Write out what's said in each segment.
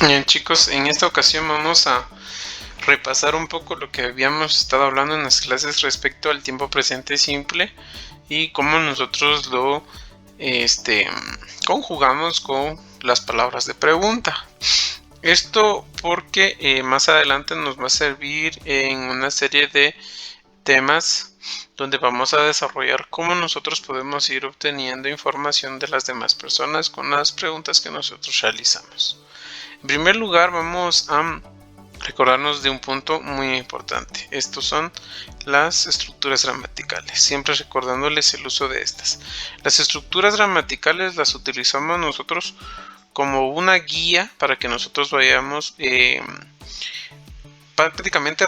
Bien, chicos, en esta ocasión vamos a repasar un poco lo que habíamos estado hablando en las clases respecto al tiempo presente simple y cómo nosotros lo este, conjugamos con las palabras de pregunta. Esto porque más adelante nos va a servir en una serie de temas donde vamos a desarrollar cómo nosotros podemos ir obteniendo información de las demás personas con las preguntas que nosotros realizamos. En primer lugar, vamos a recordarnos de un punto muy importante. Estos son las estructuras gramaticales, siempre recordándoles el uso de estas. Las estructuras gramaticales las utilizamos nosotros como una guía para que nosotros vayamos prácticamente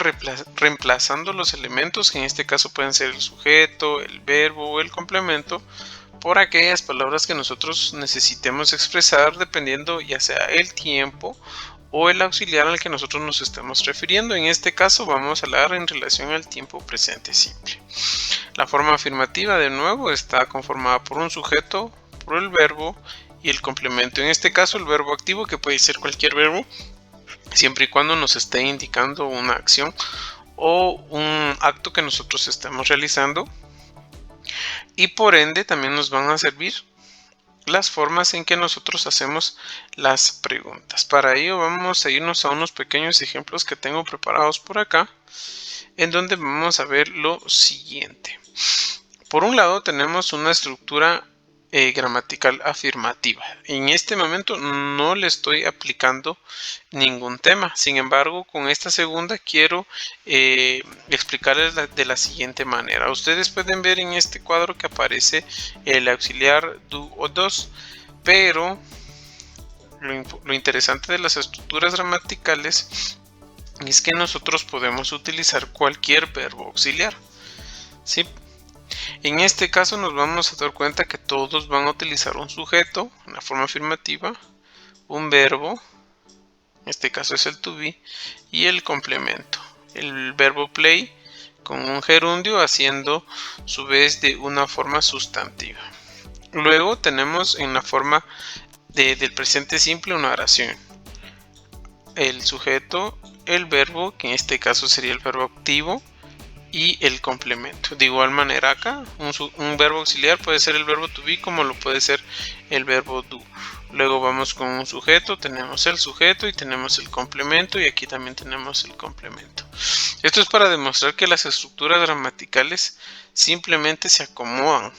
reemplazando los elementos, que en este caso pueden ser el sujeto, el verbo o el complemento, por aquellas palabras que nosotros necesitemos expresar dependiendo ya sea el tiempo o el auxiliar al que nosotros nos estamos refiriendo. En este caso vamos a hablar en relación al tiempo presente simple. La forma afirmativa de nuevo está conformada por un sujeto, por el verbo y el complemento. En este caso el verbo activo, que puede ser cualquier verbo, siempre y cuando nos esté indicando una acción o un acto que nosotros estemos realizando. Y por ende también nos van a servir las formas en que nosotros hacemos las preguntas. Para ello vamos a irnos a unos pequeños ejemplos que tengo preparados por acá, en donde vamos a ver lo siguiente. Por un lado tenemos una estructura gramatical afirmativa. En este momento no le estoy aplicando ningún tema. Sin embargo, con esta segunda quiero explicarles de la siguiente manera. Ustedes pueden ver en este cuadro que aparece el auxiliar do o dos, pero lo interesante de las estructuras gramaticales es que nosotros podemos utilizar cualquier verbo auxiliar, ¿sí? En este caso nos vamos a dar cuenta que todos van a utilizar un sujeto en la forma afirmativa, un verbo, en este caso es el to be, y el complemento, el verbo play con un gerundio haciendo su vez de una forma sustantiva. Luego tenemos en la forma del presente simple una oración. El sujeto, el verbo, que en este caso sería el verbo activo, y el complemento. De igual manera acá, un verbo auxiliar puede ser el verbo to be como lo puede ser el verbo do. Luego vamos con un sujeto, tenemos el sujeto y tenemos el complemento, y aquí también tenemos el complemento. Esto es para demostrar que las estructuras gramaticales simplemente se acomodan,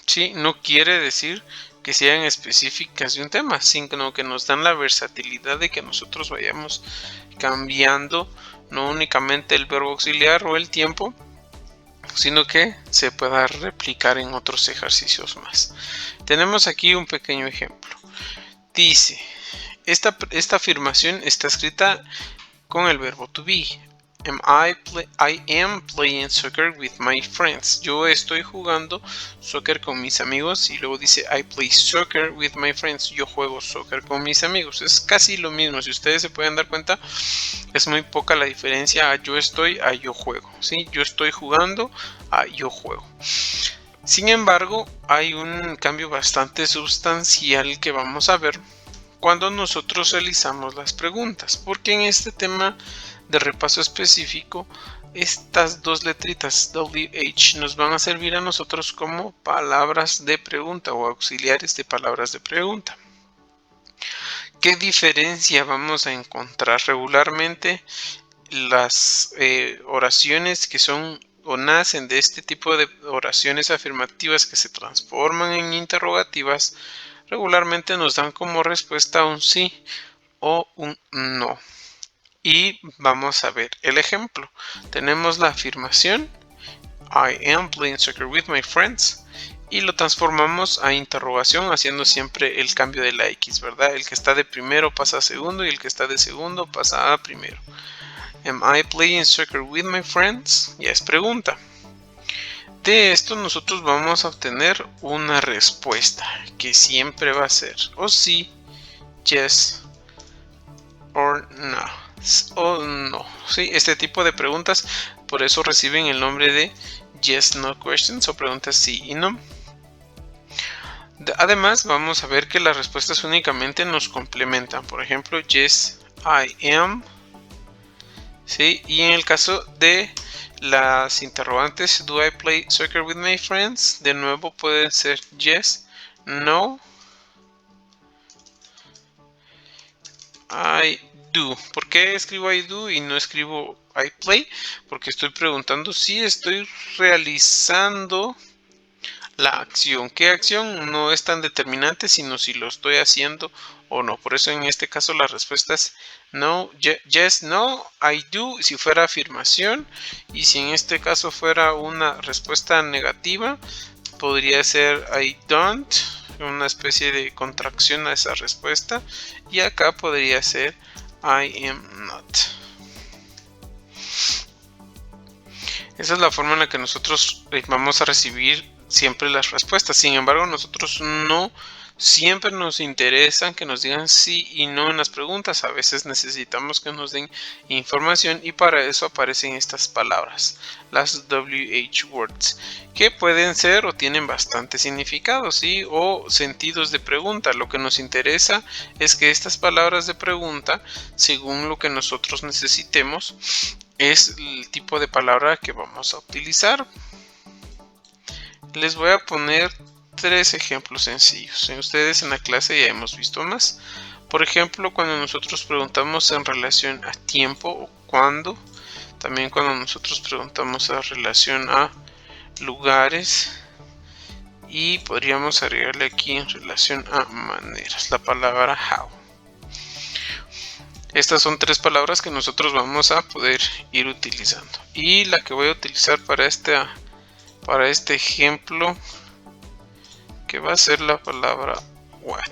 ¿sí? No quiere decir que sean específicas de un tema, sino que nos dan la versatilidad de que nosotros vayamos cambiando no únicamente el verbo auxiliar o el tiempo, sino que se pueda replicar en otros ejercicios más. Tenemos aquí un pequeño ejemplo. Dice, esta afirmación está escrita con el verbo to be. I am playing soccer with my friends. Yo estoy jugando soccer con mis amigos. Y luego dice I play soccer with my friends. Yo juego soccer con mis amigos. Es casi lo mismo. Si ustedes se pueden dar cuenta, es muy poca la diferencia a yo estoy a yo juego, ¿sí? Yo estoy jugando a yo juego. Sin embargo, hay un cambio bastante sustancial que vamos a ver cuando nosotros realizamos las preguntas, porque en este tema de repaso específico, estas dos letritas WH nos van a servir a nosotros como palabras de pregunta o auxiliares de palabras de pregunta. ¿Qué diferencia vamos a encontrar? Regularmente las oraciones que son o nacen de este tipo de oraciones afirmativas que se transforman en interrogativas, regularmente nos dan como respuesta un sí o un no. Y vamos a ver el ejemplo. Tenemos la afirmación I am playing soccer with my friends y lo transformamos a interrogación haciendo siempre el cambio de la X, ¿verdad? El que está de primero pasa a segundo y el que está de segundo pasa a primero. Am I playing soccer with my friends? Ya es pregunta. De esto nosotros vamos a obtener una respuesta que siempre va a ser o sí, yes or no. O no, ¿sí? Este tipo de preguntas por eso reciben el nombre de yes no questions o preguntas sí y no. Además, vamos a ver que las respuestas únicamente nos complementan. Por ejemplo, yes, I am. ¿Sí? Y en el caso de las interrogantes, do I play soccer with my friends? De nuevo pueden ser yes, no, I do. ¿Por qué escribo I do y no escribo I play? Porque estoy preguntando si estoy realizando la acción. ¿Qué acción? No es tan determinante, sino si lo estoy haciendo o no. Por eso en este caso la respuesta es no, yes, no, I do, si fuera afirmación. Y si en este caso fuera una respuesta negativa, podría ser I don't, una especie de contracción a esa respuesta. Y acá podría ser I am not. Esa es la forma en la que nosotros vamos a recibir siempre las respuestas. Sin embargo, nosotros no siempre nos interesan que nos digan sí y no en las preguntas. A veces necesitamos que nos den información y para eso aparecen estas palabras, las WH words, que pueden ser o tienen bastante significado, ¿sí? O sentidos de pregunta. Lo que nos interesa es que estas palabras de pregunta, según lo que nosotros necesitemos, es el tipo de palabra que vamos a utilizar. Les voy a poner 3 ejemplos sencillos. Ustedes en la clase ya hemos visto más. Por ejemplo, cuando nosotros preguntamos en relación a tiempo o cuándo. También cuando nosotros preguntamos en relación a lugares. Y podríamos agregarle aquí en relación a maneras, la palabra how. Estas son 3 palabras que nosotros vamos a poder ir utilizando. Y la que voy a utilizar para este ejemplo, que va a ser la palabra what.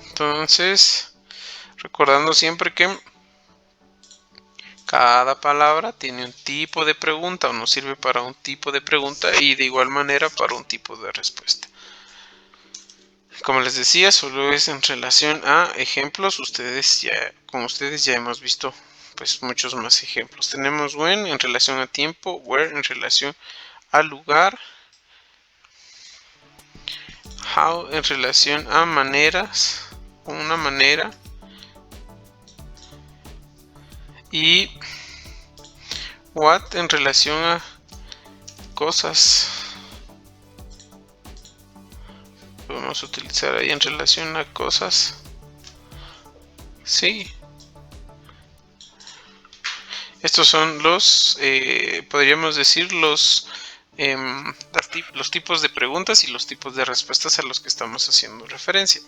Entonces, recordando siempre que cada palabra tiene un tipo de pregunta o nos sirve para un tipo de pregunta y de igual manera para un tipo de respuesta. Como les decía, solo es en relación a ejemplos. Con ustedes ya hemos visto pues muchos más ejemplos. Tenemos when en relación a tiempo, where en relación al lugar, how en relación a maneras, una manera, y what en relación a cosas. Vamos a utilizar ahí en relación a cosas. Sí. Estos son los, podríamos decir, los tipos de preguntas y los tipos de respuestas a los que estamos haciendo referencia.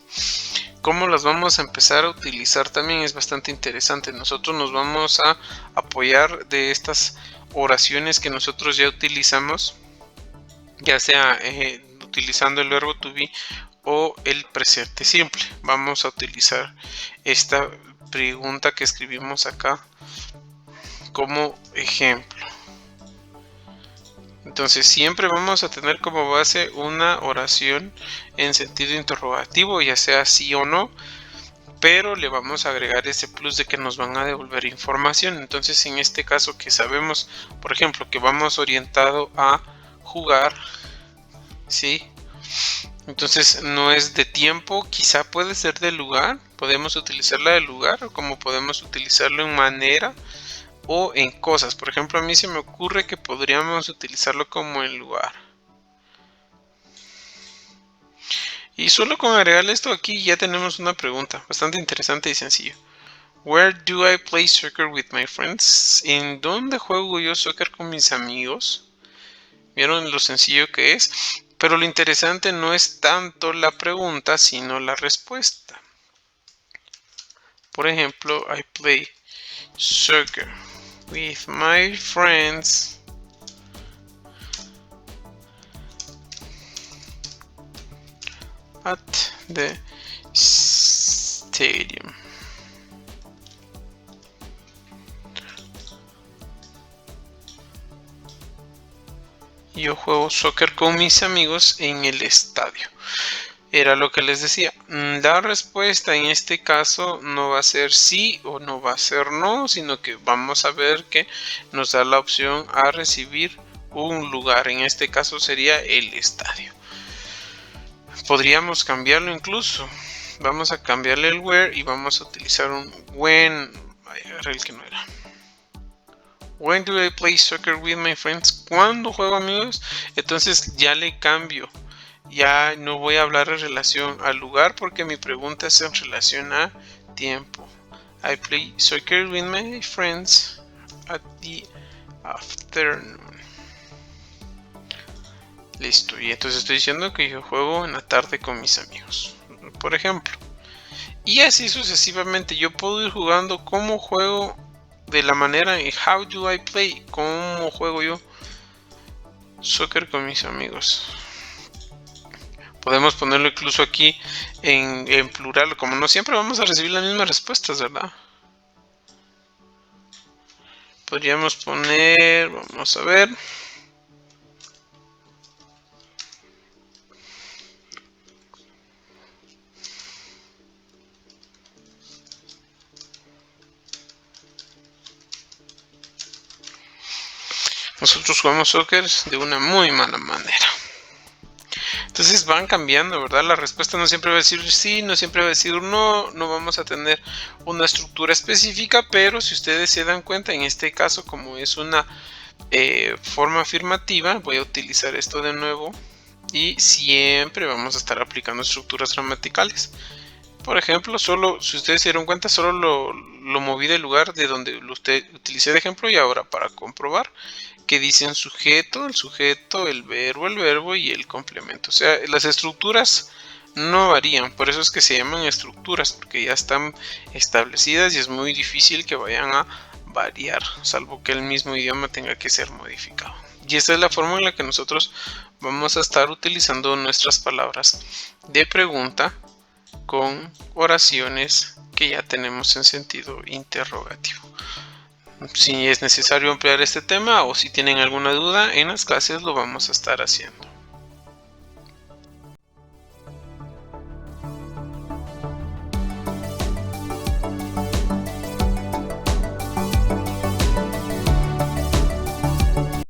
¿Cómo las vamos a empezar a utilizar? También es bastante interesante. Nosotros nos vamos a apoyar de estas oraciones que nosotros ya utilizamos, ya sea utilizando el verbo to be o el presente simple. Vamos a utilizar esta pregunta que escribimos acá como ejemplo. Entonces siempre vamos a tener como base una oración en sentido interrogativo, ya sea sí o no, pero le vamos a agregar ese plus de que nos van a devolver información. Entonces en este caso que sabemos, por ejemplo, que vamos orientado a jugar, ¿sí? Entonces no es de tiempo, quizá puede ser de lugar, podemos utilizarla de lugar, o como podemos utilizarlo en manera o en cosas. Por ejemplo, a mí se me ocurre que podríamos utilizarlo como en lugar. Y solo con agregarle esto aquí ya tenemos una pregunta bastante interesante y sencilla. Where do I play soccer with my friends? ¿En dónde juego yo soccer con mis amigos? ¿Vieron lo sencillo que es? Pero lo interesante no es tanto la pregunta, sino la respuesta. Por ejemplo, I play soccer with my friends at the stadium. Yo juego soccer con mis amigos en el estadio. Era lo que les decía. La respuesta en este caso no va a ser sí o no va a ser no, sino que vamos a ver que nos da la opción a recibir un lugar. En este caso sería el estadio. Podríamos cambiarlo incluso. Vamos a cambiarle el where y vamos a utilizar un when. Agarré el que no era. When do I play soccer with my friends? ¿Cuándo juego, amigos? Entonces ya le cambio. Ya no voy a hablar en relación al lugar porque mi pregunta es en relación a tiempo. I play soccer with my friends at the afternoon. Listo, y entonces estoy diciendo que yo juego en la tarde con mis amigos, por ejemplo. Y así sucesivamente, yo puedo ir jugando como juego de la manera en how do I play, cómo juego yo soccer con mis amigos. Podemos ponerlo incluso aquí en plural, como no siempre vamos a recibir las mismas respuestas, ¿verdad? Podríamos poner, vamos a ver. Nosotros jugamos soccer de una muy mala manera. Entonces van cambiando, ¿verdad? La respuesta no siempre va a decir sí, no siempre va a decir no, no vamos a tener una estructura específica, pero si ustedes se dan cuenta, en este caso, como es una forma afirmativa, voy a utilizar esto de nuevo y siempre vamos a estar aplicando estructuras gramaticales. Por ejemplo, solo, si ustedes se dieron cuenta, solo lo moví del lugar de donde utilicé de ejemplo y ahora para comprobar que dicen sujeto, el verbo y el complemento. O sea, las estructuras no varían, por eso es que se llaman estructuras, porque ya están establecidas y es muy difícil que vayan a variar, salvo que el mismo idioma tenga que ser modificado. Y esta es la forma en la que nosotros vamos a estar utilizando nuestras palabras de pregunta con oraciones que ya tenemos en sentido interrogativo. Si es necesario ampliar este tema o si tienen alguna duda, en las clases lo vamos a estar haciendo.